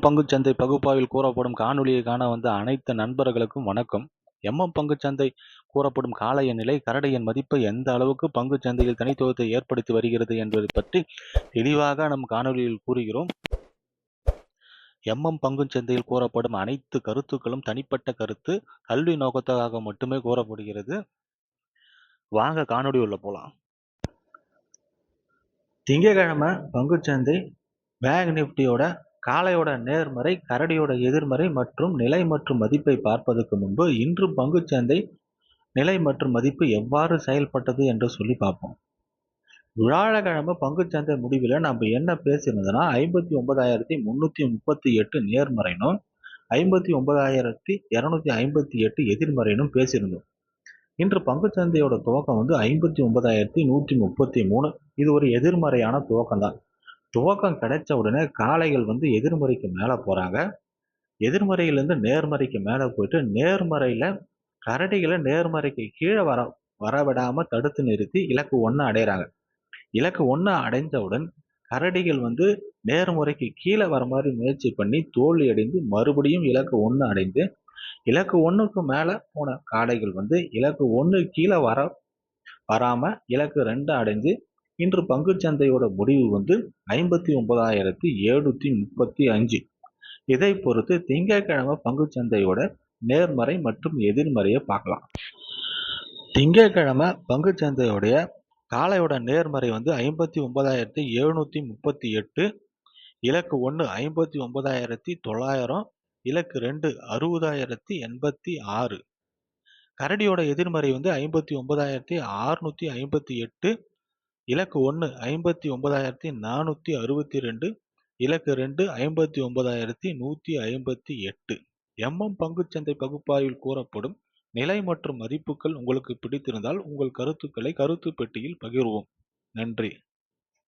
பங்குச்சந்தை பகுப்பாய்வில் கூறப்படும் காணொளியை காண வந்த அனைத்து நண்பர்களுக்கும் வணக்கம். பங்குச்சந்தை கூறப்படும் கால நிலை கரடியின் மதிப்பு எந்த அளவுக்கு பங்குச்சந்தையில் தனித்துவத்தை ஏற்படுத்தி வருகிறது என்பதை பற்றி தெளிவாக நம் காணொளியில் கூறுகிறோம். பங்குச்சந்தையில் கூறப்படும் அனைத்து கருத்துக்களும் தனிப்பட்ட கருத்து, கல்வி நோக்கத்துக்காக மட்டுமே கூறப்படுகிறது. வாங்க காணொளி உள்ள போலாம். திங்கட்கிழமை பங்குச்சந்தை பேங்க் நிப்டியோட காளையோட நேர்மறை, கரடியோட எதிர்மறை மற்றும் நிலை மற்றும் மதிப்பை பார்ப்பதற்கு முன்பு இன்று பங்குச்சந்தை நிலை மற்றும் மதிப்பு எவ்வாறு செயல்பட்டது என்று சொல்லி பார்ப்போம். வியாழக்கிழமை பங்குச்சந்தை முடிவில் நம்ம என்ன பேசியிருந்தோம்னா 59,338 நேர்மறைனும் 59,258 எதிர்மறைனும் பேசியிருந்தோம். இன்று பங்குச்சந்தையோட துவக்கம் 59,133. இது ஒரு எதிர்மறையான துவக்கம் தான். துவக்கம் கிடைச்ச உடனே காளைகள் எதிர்மறைக்கு மேலே போகிறாங்க. எதிர்மறையிலேருந்து நேர்மறைக்கு மேலே போயிட்டு நேர்மறையில் கரடிகளை நேர்மறைக்கு கீழே வரவிடாமல் தடுத்து நிறுத்தி இலக்கு 1 அடைகிறாங்க. இலக்கு 1 அடைஞ்சவுடன் கரடிகள் நேர்முறைக்கு கீழே வர மாதிரி முயற்சி பண்ணி தோல்வி அடைந்து மறுபடியும் இலக்கு 1 அடைந்து இலக்கு 1க்கு மேலே போன காளைகள் இலக்கு 1 கீழே வராமல் இலக்கு 2 அடைஞ்சு இன்று பங்குச்சந்தையோட முடிவு 59,735. இதை பொறுத்து திங்கட்கிழமை பங்குச்சந்தையோட நேர்மறை மற்றும் எதிர்மறையை பார்க்கலாம். திங்கட்கிழமை பங்குச்சந்தையோடைய காளையோட நேர்மறை 59,738, இலக்கு 1 59,900, இலக்கு 2 60,086. கரடியோட எதிர்மறை 59,658, இலக்கு 1 59,462, இலக்கு 2 59,158. பங்குச்சந்தை பகுப்பாய்வில் கூறப்படும் நிலை மற்றும் மதிப்புகள் உங்களுக்கு பிடித்திருந்தால் உங்கள் கருத்துக்களை கருத்து பெட்டியில் பகிர்வோம். நன்றி.